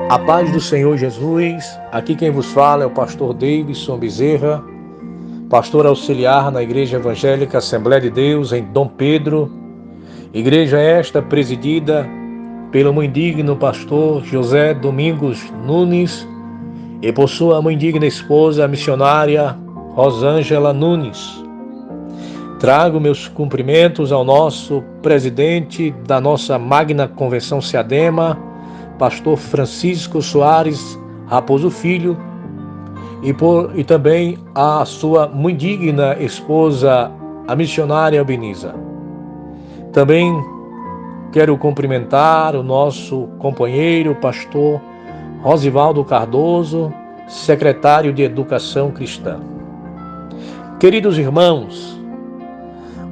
A paz do Senhor Jesus, aqui quem vos fala é o pastor Davidson Bezerra, pastor auxiliar na Igreja Evangélica Assembleia de Deus em Dom Pedro, igreja esta presidida pelo muito digno pastor José Domingos Nunes e por sua muito digna esposa, a missionária Rosângela Nunes. Trago meus cumprimentos ao nosso presidente da nossa magna convenção SEADEMA, pastor Francisco Soares Raposo Filho, e também a sua muito digna esposa, a missionária Albiniza. Também quero cumprimentar o nosso companheiro, pastor Rosivaldo Cardoso, secretário de Educação Cristã. Queridos irmãos,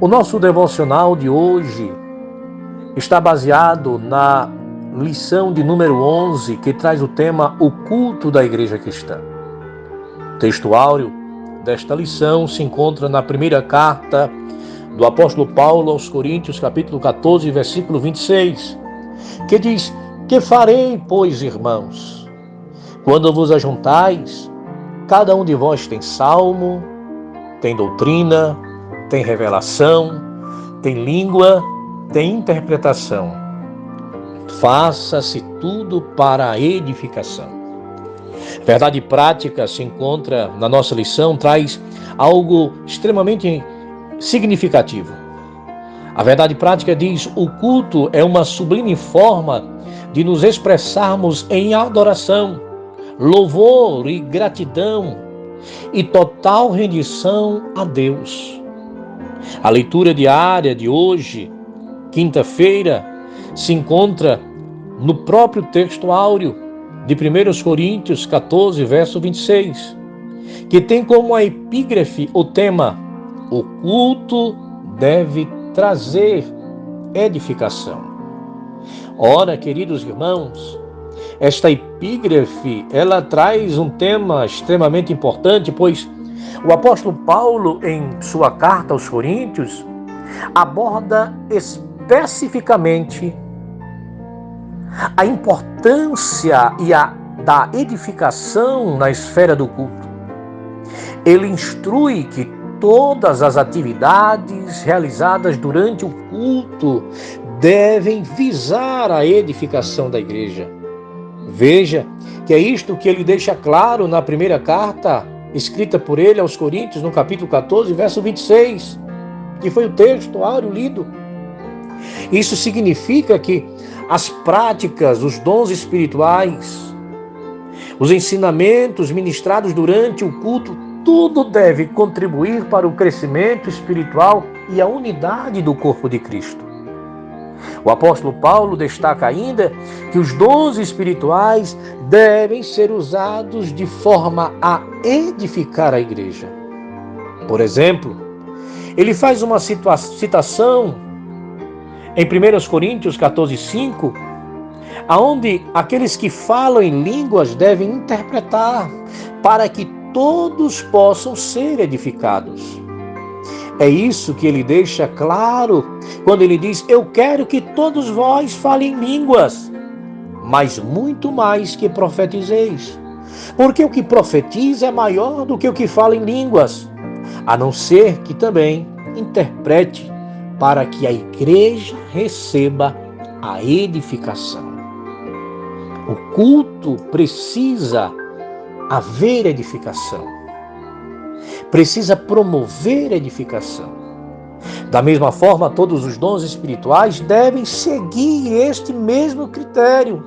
o nosso devocional de hoje está baseado na lição de número 11, que traz o tema O Culto da Igreja Cristã. O texto áureo desta lição se encontra na primeira carta do apóstolo Paulo aos Coríntios, capítulo 14, versículo 26, que diz: Que farei, pois, irmãos? Quando vos ajuntais, cada um de vós tem salmo, tem doutrina, tem revelação, tem língua, tem interpretação. Faça-se tudo para a edificação. Verdade prática se encontra na nossa lição, traz algo extremamente significativo. A verdade prática diz: o culto é uma sublime forma de nos expressarmos em adoração, louvor e gratidão e total rendição a Deus. A leitura diária de hoje, quinta-feira, se encontra no próprio texto áureo de 1 Coríntios 14, verso 26, que tem como a epígrafe o tema: o culto deve trazer edificação. Ora, queridos irmãos, esta epígrafe, ela traz um tema extremamente importante, pois o apóstolo Paulo, em sua carta aos Coríntios, aborda especificamente a importância da edificação na esfera do culto. Ele instrui que todas as atividades realizadas durante o culto devem visar a edificação da igreja. Veja que é isto que ele deixa claro na primeira carta escrita por ele aos Coríntios, no capítulo 14, verso 26, que foi o texto áureo lido. Isso significa que as práticas, os dons espirituais, os ensinamentos ministrados durante o culto, tudo deve contribuir para o crescimento espiritual e a unidade do corpo de Cristo. O apóstolo Paulo destaca ainda que os dons espirituais devem ser usados de forma a edificar a igreja. Por exemplo, ele faz uma citação em 1 Coríntios 14, 5, onde aqueles que falam em línguas devem interpretar para que todos possam ser edificados. É isso que ele deixa claro quando ele diz: eu quero que todos vós falem em línguas, mas muito mais que profetizeis. Porque o que profetiza é maior do que o que fala em línguas, a não ser que também interprete, para que a igreja receba a edificação. O culto precisa haver edificação. Precisa promover edificação. Da mesma forma, todos os dons espirituais devem seguir este mesmo critério,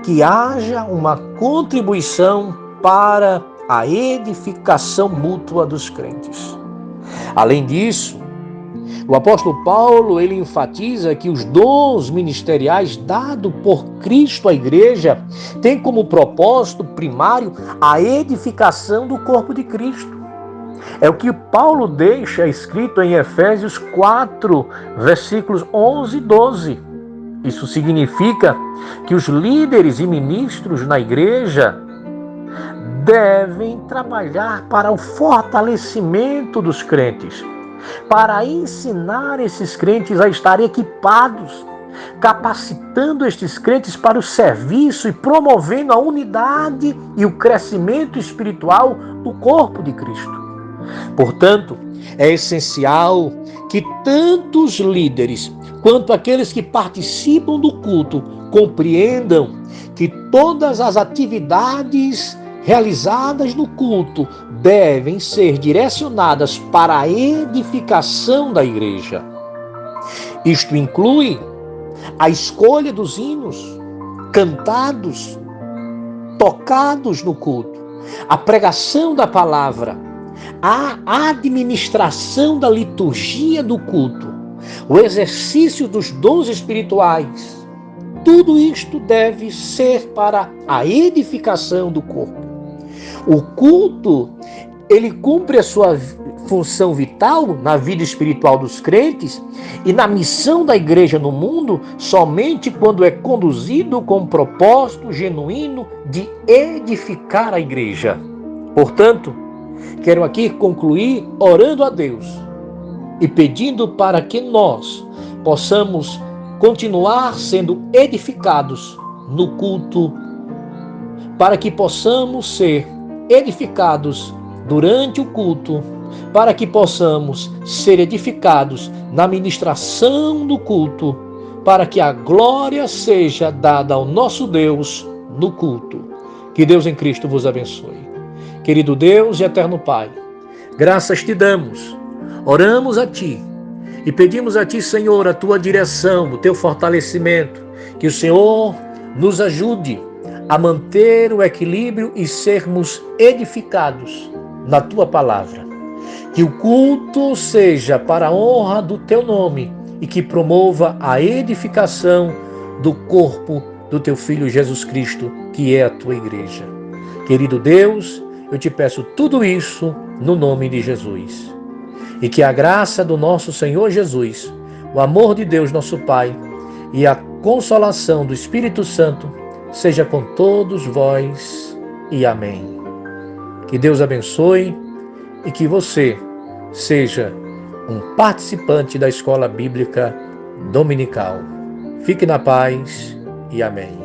que haja uma contribuição para a edificação mútua dos crentes. Além disso, o apóstolo Paulo, ele enfatiza que os dons ministeriais dados por Cristo à igreja têm como propósito primário a edificação do corpo de Cristo. É o que Paulo deixa escrito em Efésios 4, versículos 11 e 12. Isso significa que os líderes e ministros na igreja devem trabalhar para o fortalecimento dos crentes, para ensinar esses crentes a estarem equipados capacitando estes crentes para o serviço e promovendo a unidade e o crescimento espiritual do corpo de Cristo. Portanto, é essencial que tanto os líderes quanto aqueles que participam do culto compreendam que todas as atividades realizadas no culto devem ser direcionadas para a edificação da igreja. Isto inclui a escolha dos hinos cantados, tocados no culto, a pregação da palavra, a administração da liturgia do culto, o exercício dos dons espirituais. Tudo isto deve ser para a edificação do corpo. O culto, ele cumpre a sua função vital na vida espiritual dos crentes e na missão da igreja no mundo somente quando é conduzido com um propósito genuíno de edificar a igreja. Portanto, quero aqui concluir orando a Deus e pedindo para que nós possamos continuar sendo edificados no culto, para que possamos ser edificados durante o culto, para que possamos ser edificados na ministração do culto, para que a glória seja dada ao nosso Deus no culto. Que Deus em Cristo vos abençoe. Querido Deus e eterno Pai, graças te damos, oramos a Ti e pedimos a Ti, Senhor, a Tua direção, o Teu fortalecimento, que o Senhor nos ajude a manter o equilíbrio e sermos edificados na Tua palavra. Que o culto seja para a honra do Teu nome e que promova a edificação do corpo do Teu Filho Jesus Cristo, que é a Tua igreja. Querido Deus, eu te peço tudo isso no nome de Jesus. E que a graça do nosso Senhor Jesus, o amor de Deus nosso Pai e a consolação do Espírito Santo seja com todos vós e amém. Que Deus abençoe e que você seja um participante da Escola Bíblica Dominical. Fique na paz e amém.